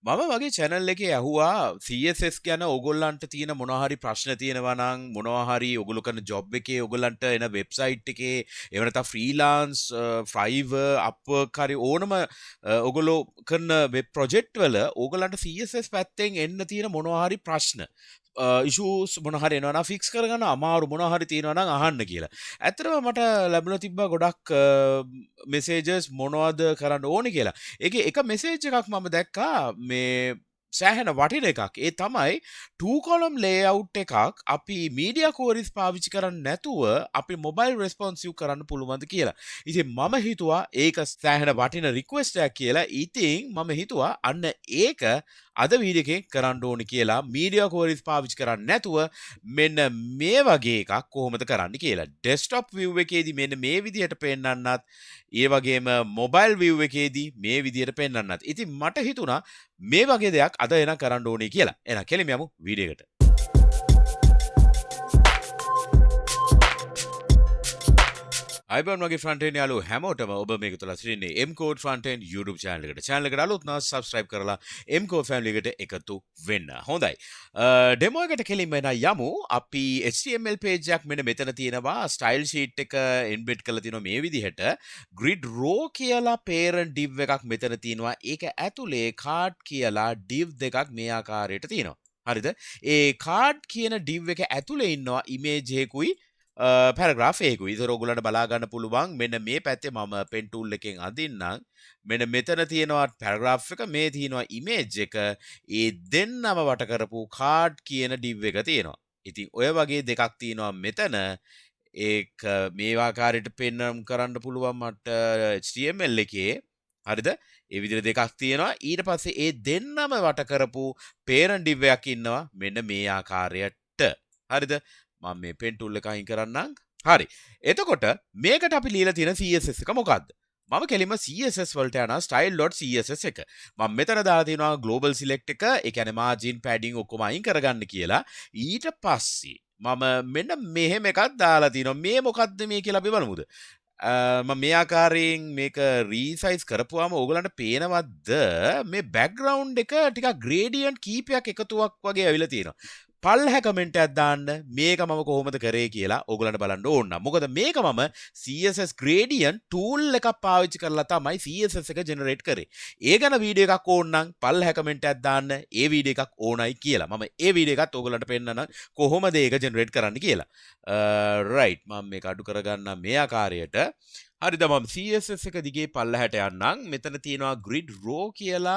මම වගේ channel එකේ ඇහුවා CSS ගැන ඕගොල්ලන්ට තියෙන මොනවා හරි ප්‍රශ්න තියෙනවා නම් මොනවා හරි ඔයගොල්ලෝ කරන job එකේ ඕගොල්ලන්ට එන website එකේ එහෙම නැත්නම් freelance Fiverr Upwork හරි ඕනම ඔයගොල්ලෝ කරන web project වල ඕගොල්ලන්ට CSS පැත්තෙන් එන්න තියෙන මොනවා හරි ප්‍රශ්න issues මොනවා හරි එනවා නම් fix කරගන්න අමාරු මොනවා හරි තියෙනවා නම් අහන්න කියලා. ඇත්තටම මට ලැබුණා තිබ්බා ගොඩක් messages මොනවද කරන්න ඕනේ කියලා. ඒකේ එක message එකක් මම දැක්කා මේ සෑහෙන වටින එකක්. ඒ තමයි 2 column layout එකක් අපි media queries පාවිච්චි කරන්නේ නැතුව අපි mobile responsive කරන්න පුළුවන්ද කියලා. ඉතින් මම හිතුවා ඒක සෑහෙන වටින request එකක් කියලා. ඉතින් මම හිතුවා අන්න ඒක අද වීඩියෝ එකේ කරන්න ඕනි කියලා. media queries පාවිච්චි කරන්නේ නැතුව මෙන්න මේ වගේ එකක් කොහොමද කරන්න කියලා. desktop view එකේදී මෙන්න මේ විදිහට පෙන්නන්නත් ඒ වගේම mobile view එකේදී මේ විදිහට පෙන්නන්නත්. ඉතින් මට හිතුණා මේ වගේ දෙයක් අද එන කරන්න ඕනේ කියලා. එහෙනම් කෙලින්ම යමු වීඩියෝ එකට. අයිබන් වගේ ෆ්‍රන්ට් එන්ඩ් යාළුවෝ හැමෝටම ඔබ මේක තුල සිටින්නේ MCodes Frontend YouTube channel එකට. channel එකට අලුත් නම් subscribe කරලා MCodes family එකට එකතු වෙන්න. හොඳයි. demo එකට කෙලින්ම යමු. අපි HTML page එකක් මෙන්න මෙතන තියෙනවා. style sheet එක embed කරලා තියෙනවා මේ විදිහට. grid row කියලා parent div එකක් මෙතන තියෙනවා. ඒක ඇතුලේ card කියලා div දෙකක් මේ ආකාරයට තියෙනවා. හරිද? ඒ card කියන div එක ඇතුලේ ඉන්නවා image එකකුයි පැරග්‍රාෆ් එකකුයි. ඒතර ඔයගොල්ලන්ට බලා ගන්න පුළුවන් මෙන්න මේ පැත්තේ මම pen tool එකෙන් අදින්නම්. මෙන්න මෙතන තියෙනවා පැරග්‍රාෆ් එක, මේ තියෙනවා image එක. ඒ දෙන්නම වට කරපු card කියන div එක තියෙනවා. ඉතින් ඔය වගේ දෙකක් තියෙනවා මෙතන. ඒක මේ ආකාරයට පෙන්වන්න කරන්න පුළුවන් මට HTML එකේ. හරිද? ඒ විදිහට දෙකක් තියෙනවා. ඊට පස්සේ ඒ දෙන්නම වට කරපු parent div එකක් ඉන්නවා මෙන්න මේ ආකාරයට. හරිද? මම මේ pen tool එක අයින් කරන්නම්. හරි. එතකොට මේකට අපි ලියලා තියෙන CSS එක මොකද්ද? මම කෙලින්ම CSS වලට යනවා style.css එක. මම මෙතන දාලා තියෙනවා global select එක. ඒ කියන්නේ margin padding ඔක්කොම අයින් කරගන්න කියලා. ඊට පස්සේ මම මෙන්න මෙහෙම එකක් දාලා තියෙනවා. මේ මොකද්ද මේ කියලා අපි බලමුද? මම මේ ආකාරයෙන් මේක resize කරපුවාම ඕගලන්ට පේනවද මේ background එක ටිකක් gradient කීපයක් එකතුවක් වගේ ඇවිල්ලා තියෙනවා. පල්හැ කමෙන්ට් එකක් දාන්න මේක මම කොහොමද කරේ කියලා ඕගලන්ට බලන්න ඕන. මොකද මේක මම CSS gradient tool එකක් පාවිච්චි කරලා තමයි CSS එක generate කරේ. ඒ ගැන වීඩියෝ එකක් ඕන නම් පල්හැ කමෙන්ට් එකක් දාන්න. ඒ වීඩියෝ එකක් ඕනයි කියලා. මම ඒ වීඩියෝ එකත් ඕගලන්ට පෙන්නන්න කොහොමද ඒක generate කරන්න කියලා. right මම මේක අඩු කරගන්න මේ ආකාරයට. හරිද? මම CSS එක දිගේ පල්ලහැට යන්නම්. මෙතන තියෙනවා grid row කියලා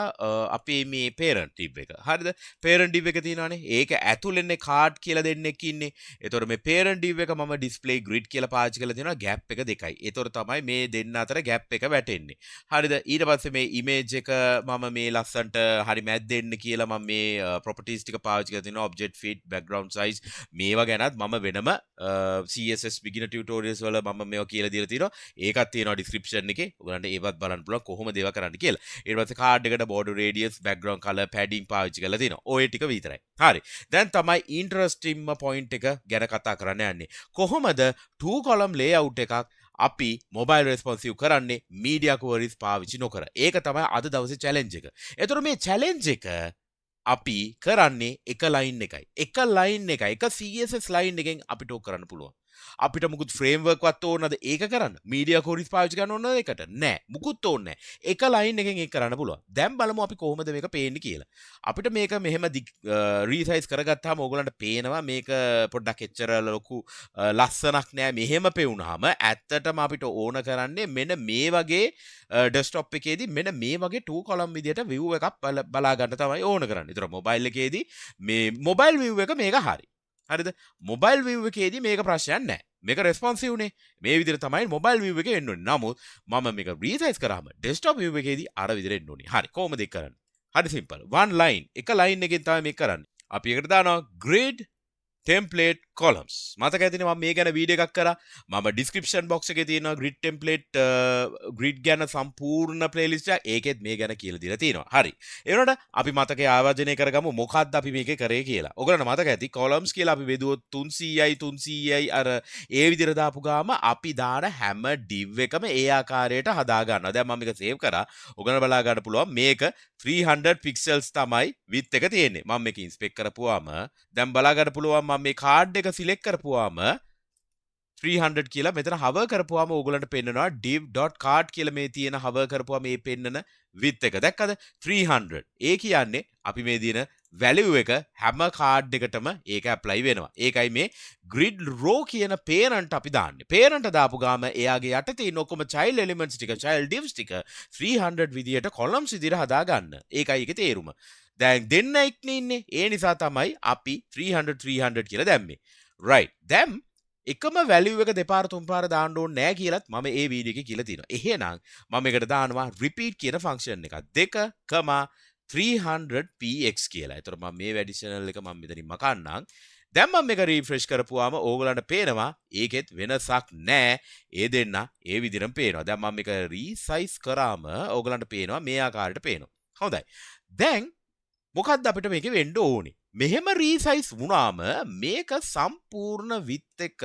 අපේ මේ parent div එක. හරිද? parent div එක තියෙනවානේ. ඒක ඇතුළෙන්නේ card කියලා දෙන්නෙක් ඉන්නේ. ඒතකොට මේ parent div එක මම display grid කියලා පාවිච්චි කරලා තියෙනවා gap එක දෙකයි. ඒතකොට තමයි මේ දෙන්න අතර gap එක වැටෙන්නේ. හරිද? ඊට පස්සේ මේ image එක මම මේ ලස්සන්ට හරි මැද්දෙන්න කියලා මම මේ properties ටික පාවිච්චි කරලා තියෙනවා. object fit, background size මේවා ගැනත් මම වෙනම CSS beginner tutorials වල මම මේවා කියලා දීලා තියෙනවා. ඒකත් තියෙනවා description එකේ. ඔයගලන්ට ඒවත් බලන්න පුළුවන් කොහොමද ඒවා කරන්න කියලා. ඊට පස්සේ card එකට border radius, background color, padding පාවිච්චි කරලා තියෙනවා. ඔය ටික විතරයි. හරි. දැන් තමයි interesting point එක ගැන කතා කරන්න යන්නේ. කොහොමද 2 column layout එකක් අපි mobile responsive කරන්නේ media queries පාවිච්චි නොකර. ඒක තමයි අද දවසේ challenge එක. ඒතර මේ challenge එක අපි කරන්නේ එක line එකයි. එක line එකයි. එක CSS line එකෙන් අපිට ඕක කරන්න පුළුවන්. අපිට මුකුත් framework වත් ඕනද ඒක කරන්න? media queries පාවිච්චි කරන්න ඕනද ඒකට? නෑ. මුකුත් ඕනේ නෑ. එක line එකෙන් ඒක කරන්න පුළුවන්. දැන් බලමු අපි කොහොමද මේක පේන්නේ කියලා. අපිට මේක මෙහෙම resize කරගත්තාම ඕගොල්ලන්ට පේනවා මේක පොඩ්ඩක් එච්චර ලොකු ලස්සනක් නෑ. මෙහෙම පෙවුනහම ඇත්තටම අපිට ඕන කරන්නේ මෙන්න මේ වගේ desktop එකේදී මෙන්න මේ වගේ 2 column විදියට view එකක් බලා ගන්න තමයි ඕන කරන්නේ. ඒතර mobile එකේදී මේ mobile view එක මේක හරි. හරිද? mobile view එකේදී මේක ප්‍රශ්නයක් නැහැ. මේක responsive නේ. මේ විදිහට තමයි mobile view එකේ එන්න ඕනේ. නමුත් මම මේක resize කරාම desktop view එකේදී අර විදිහට එන්න ඕනේ. හරි. කොහොමද ඒක කරන්නේ? හරි simple. one line එක line එකෙන් තමයි මේක කරන්නේ. අපි එකට දානවා grid template columns. මතක ඇතිනේ මම මේ ගැන වීඩියෝ එකක් කරා. මම description box එකේ තියෙනවා grid template grid ගැන සම්පූර්ණ playlist එක. ඒකෙත් මේ ගැන කියලා දීලා තියෙනවා. හරි. ඒ වුණාට අපි මතකයේ ආවර්ජනය කරගමු මොකක්ද අපි මේකේ කරේ කියලා. ඔයගොල්ලන්ට මතක ඇති columns කියලා අපි බෙදුවොත් 300යි 300යි අර ඒ විදිහට දාපු ගාම අපි දාන හැම div එකම ඒ ආකාරයට හදා ගන්නවා. දැන් මම මේක save කරා. ඔයගොල්ලන්ට බලා ගන්න පුළුවන් මේක 300 pixels තමයි width එක තියෙන්නේ. මම මේක inspect කරපුවාම දැන් බලා ගන්න පුළුවන් මම මේ card එක select කරපුවාම 300 කියලා මෙතන hover කරපුවාම ඕගොල්ලන්ට පෙන්නනවා div.card කියලා මේ තියෙන hover කරපුවාම මේ පෙන්නන width එක. දැක්කද? 300. ඒ කියන්නේ අපි මේ දින value එක හැම card එකටම ඒක apply වෙනවා. ඒකයි මේ grid row කියන parent අපි දාන්නේ. parent දාපු ගාම එයාගේ යට තියෙන ඔක්කොම child elements ටික, child divs ටික 300 විදියට columns විදියට හදා ගන්න. ඒකයි ඒකේ තේරුම. දැන් දෙන්න එක්නේ ඉන්නේ. ඒ නිසා තමයි අපි 300 300 කියලා දැම්මේ. right. දැන් එකම value එක දෙපාර තුන් පාර දාන්න ඕනේ නැහැ කියලාත් මම ඒ වීඩියෝ එකේ කියලා තියෙනවා. එහෙනම් මම මේකට දානවා repeat කියන function එක 2,300px කියලා. ඒතර මම මේ additional එක මම මෙතනින් මකන්නම්. දැන් මම මේක refresh කරපුවාම ඕගොල්ලන්ට පේනවා ඒකෙත් වෙනසක් නැහැ. ඒ දෙන්න ඒ විදිහටම පේනවා. දැන් මම මේක resize කරාම ඕගොල්ලන්ට පේනවා මේ ආකාරයට පේනවා. හොඳයි. දැන් මොකක්ද අපිට මේක වෙන්න ඕනේ? මෙහෙම රීසයිස් වුණාම මේක සම්පූර්ණ width එක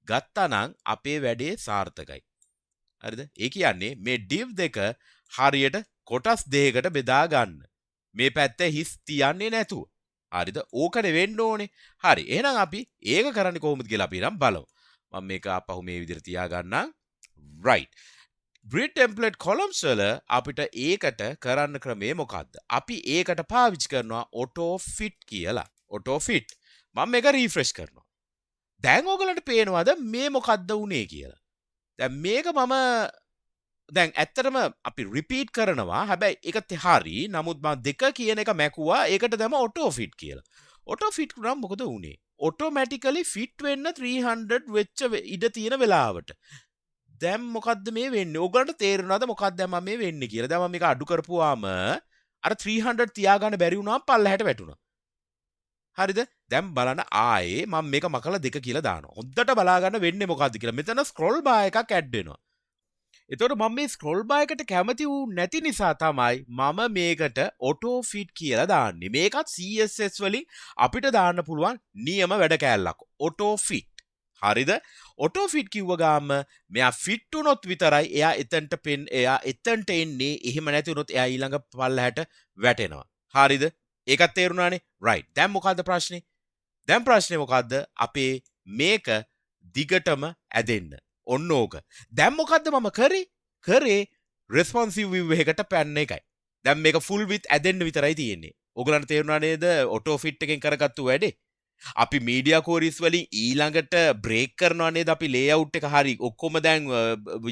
ගත්තා නම් අපේ වැඩේ සාර්ථකයි. හරිද? ඒ කියන්නේ මේ div දෙක හරියට කොටස් දෙකකට බෙදා ගන්න. මේ පැත්ත හිස් තියන්නේ නැතුව. හරිද? ඕකනේ වෙන්න ඕනේ. හරි. එහෙනම් අපි ඒක කරන්නේ කොහොමද කියලා අපි නම් බලමු. මම මේක අපහු මේ විදිහට තියා ගන්නම්. right. grid template columns වල අපිට ඒකට කරන්න ක්‍රමය මොකක්ද? අපි ඒකට පාවිච්චි කරනවා auto fit කියලා. auto fit. මම මේක refresh කරනවා. දැන් ඕගලන්ට පේනවද මේ මොකක්ද උනේ කියලා? දැන් මේක මම දැන් ඇත්තටම අපි repeat කරනවා. හැබැයි ඒක හරි. නමුත් මම දෙක කියන එක මැකුවා. ඒකට දැම්ම auto fit කියලා. auto fit කරාම මොකද උනේ? automatically fit වෙන්න 300 වෙච්ච ඉඩ තියෙන වෙලාවට දැන් මොකද්ද මේ වෙන්නේ? ඔයගලන්ට තේරෙනවද මොකක්ද මම මේ වෙන්නේ කියලා? දැන් මම මේක අඩු කරපුවාම අර 300 තියාගන්න බැරි වුණාම පල්ලහැට වැටුණා. හරිද? දැන් බලන්න ආයේ මම මේක මකලා දෙක කියලා දානවා. හොද්දට බලා ගන්න වෙන්නේ මොකද්ද කියලා. මෙතන scroll bar එකක් add වෙනවා. එතකොට මම මේ scroll bar එකට කැමති වූ නැති නිසා තමයි මම මේකට auto fit කියලා දාන්නේ. මේකත් CSS වලින් අපිට දාන්න පුළුවන් නියම වැඩ කෑල්ලක්. auto fit. හරිද? auto fit කිව්ව ගාම මෙයා fit වුණොත් විතරයි එයා එතනට එන්නේ. එහෙම නැති වුණොත් එයා ඊළඟ පල්ලහැට වැටෙනවා. හරිද? ඒකත් තේරුණානේ? right. දැන් මොකද්ද ප්‍රශ්නේ? දැන් ප්‍රශ්නේ මොකද්ද? අපේ මේක දිගටම ඇදෙන්න. ඔන්න ඕක. දැන් මොකද්ද මම කරේ responsive view එකකට පැන්න එකයි. දැන් මේක full width ඇදෙන්න විතරයි තියෙන්නේ. ඔයගලන්ට තේරුණා නේද auto fit එකෙන් කරගත්තු වැඩේ? අපි මීඩියා කෝරිස් වලින් ඊළඟට බ්‍රේක් කරනවා නේද? අපි ලේඅවුට් එක හරි ඔක්කොම දැන්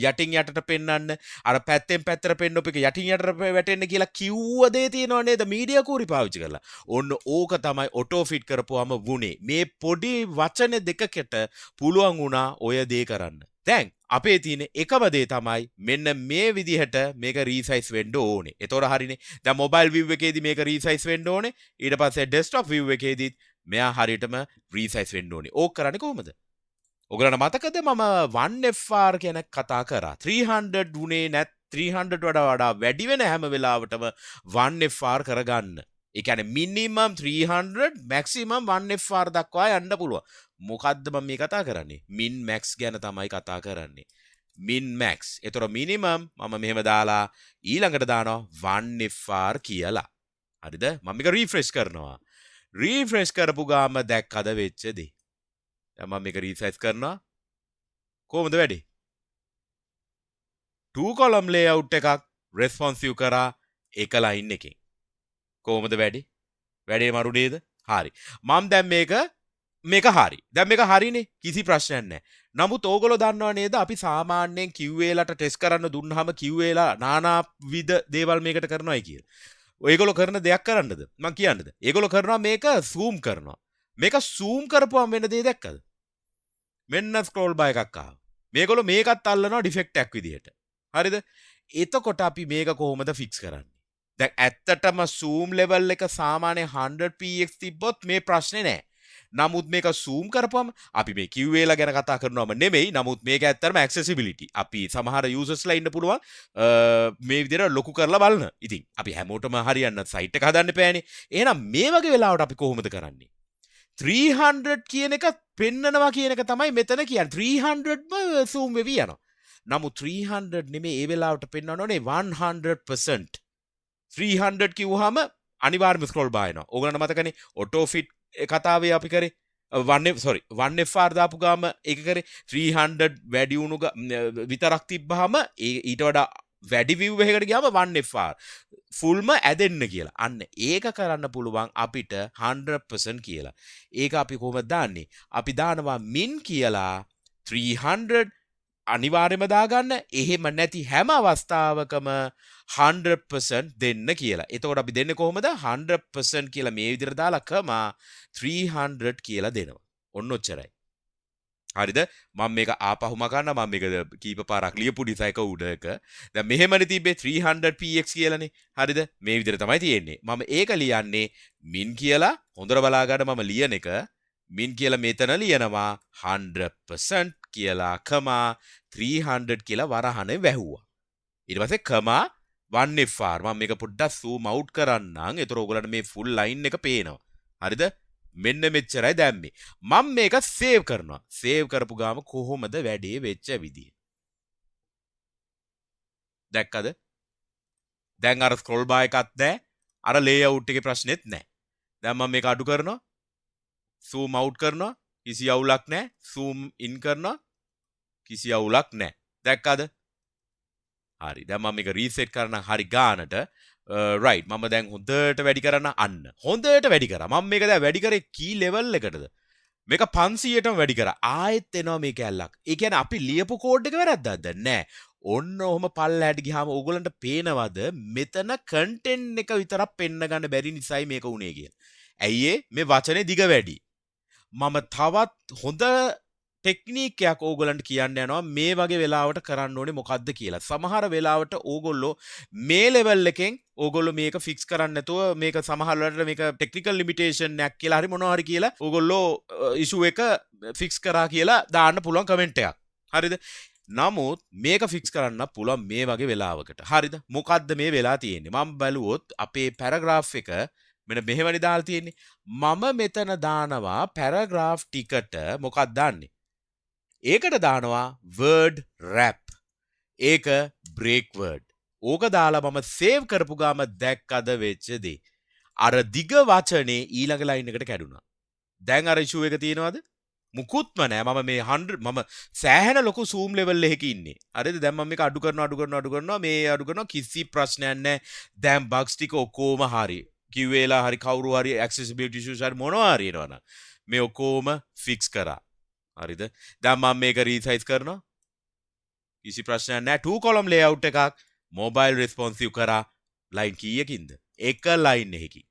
යටින් යටට පෙන්වන්න අර පැත්තෙන් පැත්තට පෙන්නොත් එක යටින් යටට වැටෙන්න කියලා කිව්ව දේ තියෙනව නේද මීඩියා කෝරි පාවිච්චි කරලා. ඔන්න ඕක තමයි ඔටෝ ෆිට් කරපුවාම වුනේ. මේ පොඩි වචන දෙකකට පුළුවන් වුණා ඔය දේ කරන්න. දැන් අපේ තියෙන එකම දේ තමයි මෙන්න මේ විදිහට මේක රීසයිස් වෙන්න ඕනේ. ඒතොර හරිනේ. දැන් මොබයිල් view එකේදී මේක රීසයිස් වෙන්න ඕනේ. ඊට පස්සේ ඩෙස්ක්ටොප් view එකේදී මෙයා හරියටම රීසයිස් වෙන්න ඕනේ. ඕක කරන්නේ කොහොමද? ඔයගලන්ට මතකද මම 1FR කියන කතා කරා. 300 උනේ නැත් 300 වඩා වැඩි වෙන හැම වෙලාවටම 1FR කරගන්න. ඒ කියන්නේ මිනිමම් 300 මැක්සිමම් 1FR දක්වා යන්න පුළුවන්. මොකද්ද මම මේ කතා කරන්නේ? min max ගැන තමයි කතා කරන්නේ. min max. ඒතර මිනිමම් මම මෙහෙම දාලා ඊළඟට දානවා 1FR කියලා. හරිද? මම මේක රීෆ්‍රෙෂ් කරනවා. රීෆ්‍රෙෂ් කරපු ගාම දැක්කද වෙච්ච දේ. දැන් මම මේක රීසයිස් කරනවා. කොහොමද වැඩේ? 2 column layout එකක් responsive කරා එක line එකෙන්. කොහොමද වැඩේ? වැඩේ මරු නේද? හරි. මම දැන් මේක හරි. දැන් මේක හරිනේ. කිසි ප්‍රශ්නයක් නැහැ. නමුත් ඕගොල්ලෝ දන්නව නේද අපි සාමාන්‍යයෙන් QA ලට ටෙස්ට් කරන්න දුන්නාම QA ලා নানা විද දේවල් මේකට කරනවායි කියලා. ඔයගොල්ලෝ කරන දෙයක් කරන්නද? මම කියන්නද? ඒගොල්ලෝ කරනවා මේක zoom කරනවා. මේක zoom කරපුවම වෙන දේ දැක්කද? මෙන්න scroll bar එකක් ආවා. මේගොල්ලෝ මේකත් අල්ලනවා ඩිෆෙක්ට් එකක් විදියට. හරිද? එතකොට අපි මේක කොහොමද ෆික්ස් කරන්නේ? දැන් ඇත්තටම zoom level එක සාමාන්‍ය 100px තිබ්බොත් මේ ප්‍රශ්නේ නෑ. නමුත් මේක zoom කරපුවම අපි මේ QA ගැන කතා කරනවම නෙමෙයි. නමුත් මේක ඇත්තටම accessibility. අපි සමහර users ඉන්න පුළුවන් මේ විදිහට ලොකු කරලා බලන්න. ඉතින් අපි හැමෝටම හරියන්න site එක හදන්න එපානේ. එහෙනම් මේ වගේ වෙලාවට අපි කොහොමද කරන්නේ? 300 කියන එක පෙන්නනවා කියන එක තමයි මෙතන කියන්නේ. 300ම zoom වෙවි යනවා. නමුත් 300 නෙමෙයි ඒ වෙලාවට පෙන්වන්න ඕනේ 100%. 300 කිව්වහම අනිවාර්යයෙන්ම ස්ක්‍රෝල් බාර් වෙනවා. ඕගොල්ලන්ට මතකනේ ඔටෝ ෆිට් කතාවේ අපි කරේ 1F දාපු ගාම ඒක කරේ 300 වැඩි වුණු විතරක් තිබ්බහම ඊට වඩා වැඩි view එකකට ගියාම 1FR ෆුල්ම ඇදෙන්න කියලා. අන්න ඒක කරන්න පුළුවන් අපිට 100% කියලා. ඒක අපි කොහොමද දාන්නේ? අපි දානවා min කියලා 300 අනිවාර්යයෙන්ම දාගන්න. එහෙම නැති හැම අවස්ථාවකම 100% දෙන්න කියලා. එතකොට අපි දෙන්නේ කොහොමද? 100% කියලා මේ විදිහට දාලා 300 කියලා දෙනවා. ඔන්න ඔච්චරයි. හරිද? මම මේක ආපහුම ගන්න මම මේක කීප පාරක් ලියපු නිසා එක උඩක. දැන් මෙහෙමනේ තිබ්බේ 300px කියලානේ. හරිද? මේ විදිහට තමයි තියෙන්නේ. මම ඒක ලියන්නේ min කියලා හොඳට බලා ගන්න මම ලියන එක min කියලා මෙතන ලියනවා 100% කියලා 300 කියලා වරහනේ වැහුවා. ඊට පස්සේ 1FR මම මේක පොඩ්ඩක් zoom out කරන්නම්. ඒතර ඔයගොල්ලන්ට මේ full line එක පේනවා. හරිද? මෙන්න මෙච්චරයි දැම්මේ. මම මේක save කරනවා. save කරපු ගාම කොහොමද වැඩේ වෙච්ච විදිය. දැක්කද? දැන් අර scroll bar එකක් නැහැ. අර layout එකේ ප්‍රශ්නෙත් නැහැ. දැන් මම මේක අඩු කරනවා. zoom out කරනවා. කිසි අවුලක් නැහැ. zoom in කරනවා. කිසි අවුලක් නැහැ. දැක්කද? හරි. දැන් මම මේක රීසෙට් කරන්න හරි ගානට right මම දැන් හොඳට වැඩි කරන්න අන්න. හොඳට වැඩි කරා. මම මේක දැන් වැඩි කරේ key level එකටද? මේක 500ටම වැඩි කරා. ආයෙත් එනවා මේක ඇල්ලක්. ඒ කියන්නේ අපි ලියපු කෝඩ් එක වැරද්දක්ද? නෑ. ඔන්න ඔහම පල්ලහැට ගියාම ඕගොල්ලන්ට පේනවද මෙතන content එක විතරක් පෙන්න ගන්න බැරි නිසායි මේක උනේ කියලා. ඇයි මේ වචනේ දිග වැඩි. මම තවත් හොඳ ටෙක්නික්යක් ඕගොල්ලන්ට කියන්න යනවා මේ වගේ වෙලාවට කරන්න ඕනේ මොකද්ද කියලා. සමහර වෙලාවට ඕගොල්ලෝ මේ ලෙවල් එකෙන් ඕගොල්ලෝ මේක ෆික්ස් කරන්න නැතුව මේක සමහර වෙලාවට මේක ටෙක්නිකල් ලිමිටේෂන් එකක් කියලා හරි මොනවා හරි කියලා ඕගොල්ලෝ ඉෂුව එක ෆික්ස් කරා කියලා දාන්න පුළුවන් කමෙන්ට් එකක්. හරිද? නමුත් මේක ෆික්ස් කරන්න පුළුවන් මේ වගේ වෙලාවකට. හරිද? මොකද්ද මේ වෙලා තියෙන්නේ? මම බලුවොත් අපේ පැරග්‍රාෆ් එක මෙන්න මෙහෙමනේ දාලා තියෙන්නේ. මම මෙතන දානවා පැරග්‍රාෆ් ටිකට මොකක්ද දාන්නේ? ඒකට දානවා word wrap. ඒක break word. ඕක දාලා මම save කරපු ගාම දැක්කද වෙච්ච දේ. අර දිග වචනේ ඊළඟ line එකට කැඩුනා. දැන් අර issue එක තියෙනවද? මුකුත්ම නෑ. මම මේ 100 මම සෑහෙන ලොකු zoom level එකක ඉන්නේ. හරිද? දැන් මම මේක අඩු කරනවා මේ අඩු කරනවා කිසි ප්‍රශ්නයක් නෑ. දැන් bugs ටික ඔක්කොම හරි. QA හරි කවුරු හරි accessibility issues හරි මොනවා හරි එනවනම් මේ ඔක්කොම fix කරා. හරිද? දැන් මම මේක resize කරනවා. කිසි ප්‍රශ්නයක් නැහැ. 2 column layout එකක් mobile responsive කරා line කීයකින්ද? එක line එකකින්.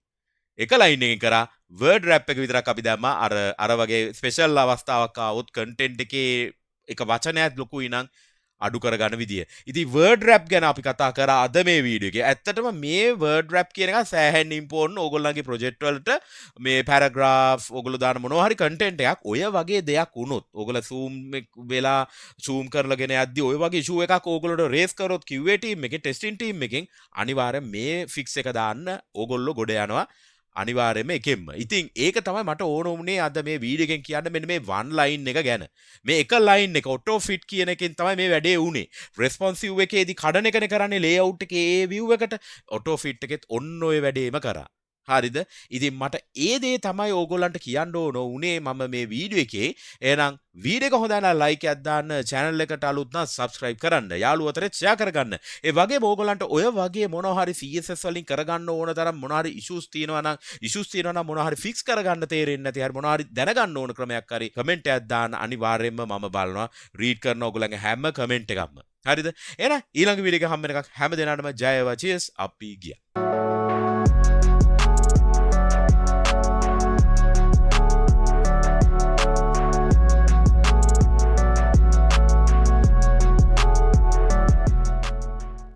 එක line එකකින් කරා word wrap එක විතරක් අපි දැම්මා. අර වගේ special අවස්ථාවක් ආවොත් content එකේ එක වචනයක් ලොකුයි නම් අඩු කරගන්න විදිය. ඉතින් word wrap ගැන අපි කතා කරා අද මේ වීඩියෝ එකේ. ඇත්තටම මේ word wrap කියන එක සෑහෙන ඉම්පෝර්ටන්ට් ඕගොල්ලන්ගේ ප්‍රොජෙක්ට් වලට මේ paragraph ඕගොල්ලෝ දාන මොනවා හරි content එකක් ඔය වගේ දෙයක් වුණොත් ඕගොල්ලෝ zoom වෙලා zoom කරලාගෙන යද්දි ඔය වගේ issue එකක් ඕගොල්ලෝට raise කරොත් QA team එකේ testing team එකෙන් අනිවාර්යෙන් මේ fix එක දාන්න ඕගොල්ලෝ ගොඩ යනවා. අනිවාර්යයෙන්ම එකෙන්ම. ඉතින් ඒක තමයි මට ඕන වුණේ අද මේ වීඩියෝ එකෙන් කියන්න මෙන්න මේ one line එක ගැන. මේ එක line එක auto fit කියන එකෙන් තමයි මේ වැඩේ උනේ. responsive එකේදී කඩන එකනේ කරන්නේ layout එකේ ඒ view එකට. auto fit එකෙත් ඔන්න ඔය වැඩේම කරා. හරිද? ඉතින් මට ඒ දේ තමයි ඕගොල්ලන්ට කියන්න ඕන උනේ මම මේ වීඩියෝ එකේ. එහෙනම් වීඩියෝ එක හොඳ නම් ලයික් එකක් දාන්න, channel එකට අලුත් නම් subscribe කරන්න, යාළුවෝ අතරේ share කරගන්න. ඒ වගේම ඕගොල්ලන්ට ඔය වගේ මොනවා හරි CSS වලින් කරගන්න ඕන තරම් මොනවා හරි issues තියෙනවා නම් මොනවා හරි fix කරගන්න තේරෙන්නේ නැති හරි මොනවා හරි දැනගන්න ඕන ක්‍රමයක් හරි comment එකක් දාන්න. අනිවාර්යයෙන්ම මම බලනවා read කරන ඕගොල්ලන්ගේ හැම comment එකක්ම. හරිද? එහෙනම් ඊළඟ වීඩියෝ එක හැම දිනකටම ජය වේවා. cheers අපි ගියා.